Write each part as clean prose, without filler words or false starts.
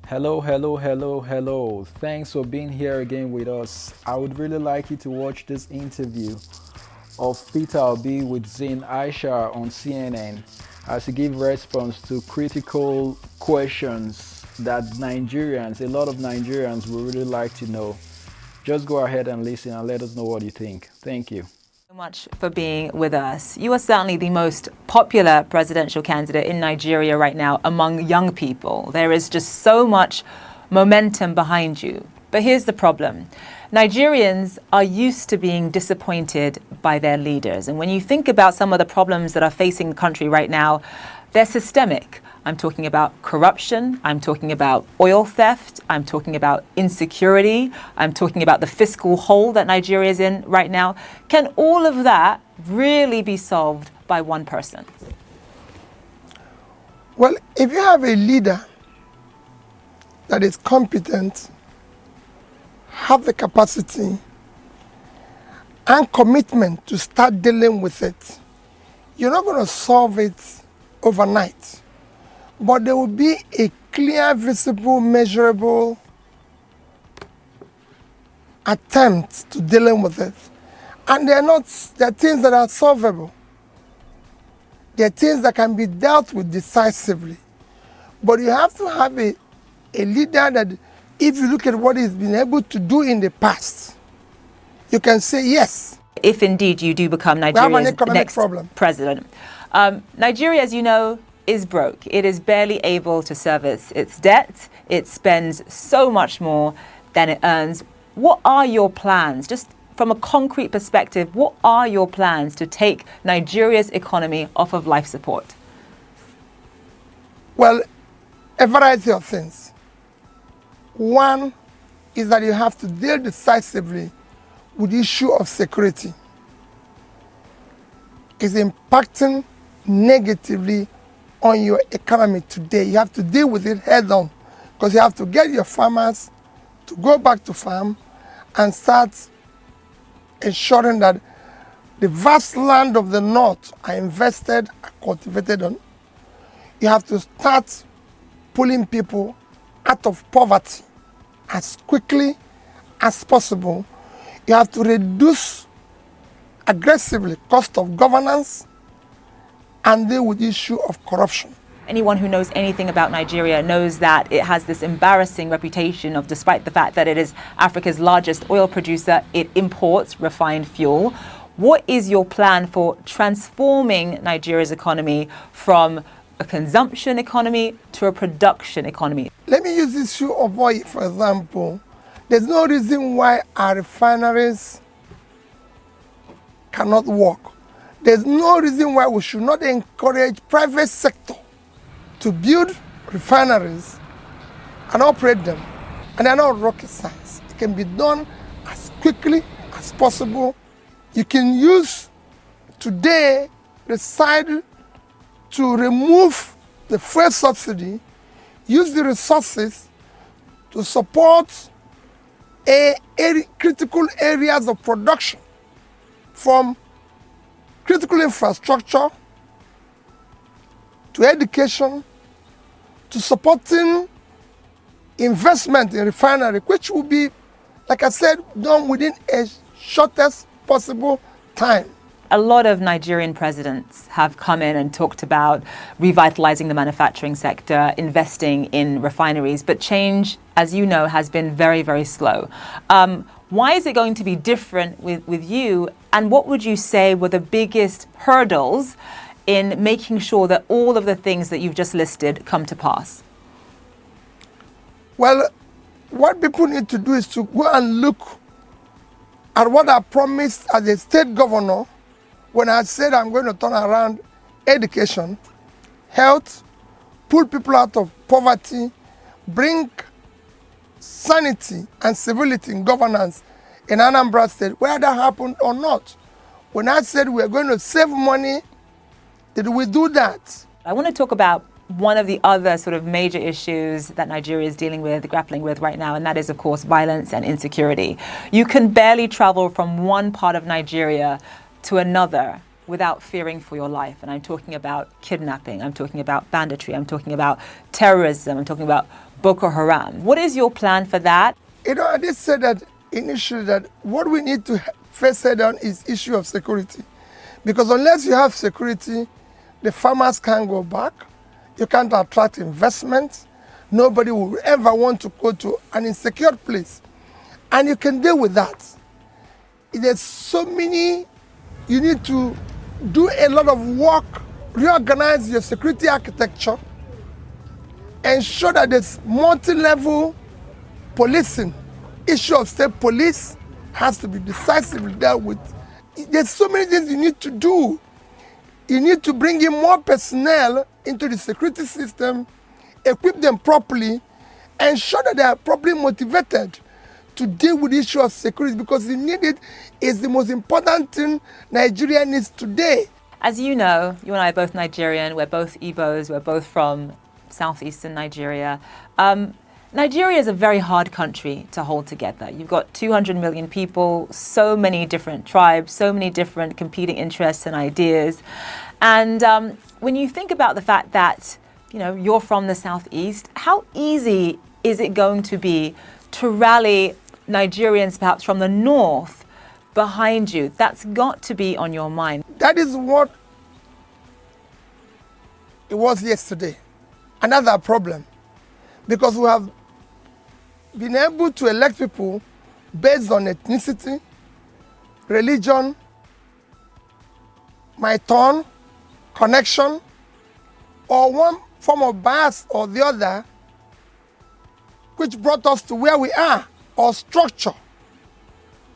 Hello, hello, hello, hello. Thanks for being here again with us. I would really like you to watch this interview of Peter Obi with Zain Aisha on CNN as he gives response to critical questions that a lot of Nigerians would really like to know. Just go ahead and listen and let us know what you think. Thank you. So much for being with us. You are certainly the most popular presidential candidate in Nigeria right now among young people. There is just so much momentum behind you. But here's the problem. Nigerians are used to being disappointed by their leaders. And when you think about some of the problems that are facing the country right now, they're systemic. I'm talking about corruption. I'm talking about oil theft. I'm talking about insecurity. I'm talking about the fiscal hole that Nigeria is in right now. Can all of that really be solved by one person? Well, if you have a leader that is competent, have the capacity and commitment to start dealing with it, you're not going to solve it overnight. But there will be a clear, visible, measurable attempt to dealing with it. And they're things that are solvable. They're things that can be dealt with decisively. But you have to have a leader that, if you look at what he's been able to do in the past, you can say yes. If indeed you do become Nigeria's next president. Nigeria, as you know, is broke. It is barely able to service its debt. It spends so much more than it earns. What are your plans? Just from a concrete perspective, what are your plans to take Nigeria's economy off of life support? Well, a variety of things. One is that you have to deal decisively with the issue of security. It's impacting negatively on your economy today. You have to deal with it head on, because you have to get your farmers to go back to farm and start ensuring that the vast land of the north are invested, are cultivated on. You have to start pulling people out of poverty as quickly as possible. You have to reduce aggressively cost of governance and deal with the issue of corruption. Anyone who knows anything about Nigeria knows that it has this embarrassing reputation of, despite the fact that it is Africa's largest oil producer, it imports refined fuel. What is your plan for transforming Nigeria's economy from a consumption economy to a production economy? Let me use the issue of oil, for example. There's no reason why our refineries cannot work. There's no reason why we should not encourage private sector to build refineries and operate them. And they're not rocket science. It can be done as quickly as possible. You can use today decide to remove the fuel subsidy, use the resources to support critical areas of production, from critical infrastructure to education to supporting investment in refinery, which will be, like I said, done within a shortest possible time. A lot of Nigerian presidents have come in and talked about revitalizing the manufacturing sector, investing in refineries, but change, as you know, has been very, very slow. Why is it going to be different with you? And what would you say were the biggest hurdles in making sure that all of the things that you've just listed come to pass? Well, what people need to do is to go and look at what I promised as a state governor when I said I'm going to turn around education, health, pull people out of poverty, bring sanity and civility in governance in Anambra State, whether that happened or not. When I said we're going to save money, did we do that? I want to talk about one of the other sort of major issues that Nigeria is grappling with right now, and that is, of course, violence and insecurity. You can barely travel from one part of Nigeria to another without fearing for your life. And I'm talking about kidnapping, I'm talking about banditry, I'm talking about terrorism, I'm talking about Boko Haram. What is your plan for that? I did say that initially that what we need to first head on is issue of security. Because unless you have security, the farmers can't go back. You can't attract investment. Nobody will ever want to go to an insecure place. And you can deal with that. There's so many, you need to do a lot of work, reorganize your security architecture, ensure that there's multi-level policing. Issue of state police has to be decisively dealt with. There's so many things you need to do. You need to bring in more personnel into the security system, equip them properly, ensure that they are properly motivated to deal with the issue of security, because the need it is the most important thing Nigeria needs today. As you know, you and I are both Nigerian, we're both Igbos, we're both from southeastern Nigeria. Nigeria is a very hard country to hold together. You've got 200 million people, so many different tribes, so many different competing interests and ideas. And when you think about the fact that, you're from the southeast, how easy is it going to be to rally Nigerians perhaps from the north behind you? That's got to be on your mind. That is what it was yesterday. And that's our problem. Because we have been able to elect people based on ethnicity, religion, my turn, connection, or one form of bias or the other, which brought us to where we are, or structure,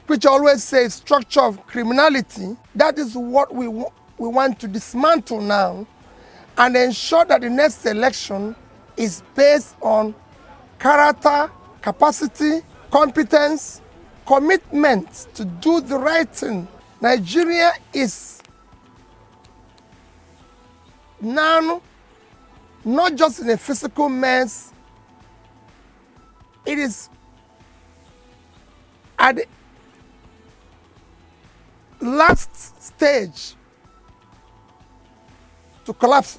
which I always say structure of criminality. That is what we want to dismantle now and ensure that the next election is based on character, capacity, competence, commitment to do the right thing. Nigeria is now not just in a physical mess, it is at the last stage to collapse.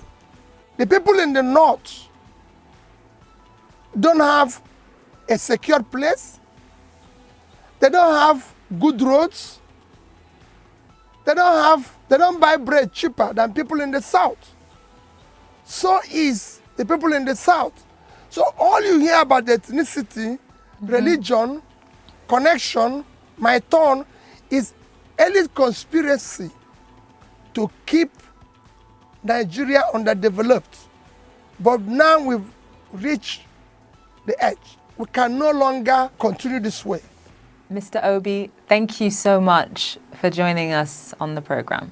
The people in the north don't have a secure place. They don't have good roads. They don't buy bread cheaper than people in the south. So is the people in the south. So all you hear about ethnicity, religion, connection, my turn, is elite conspiracy to keep Nigeria underdeveloped. But now we've reached the edge. We can no longer continue this way. Mr. Obi, thank you so much for joining us on the program.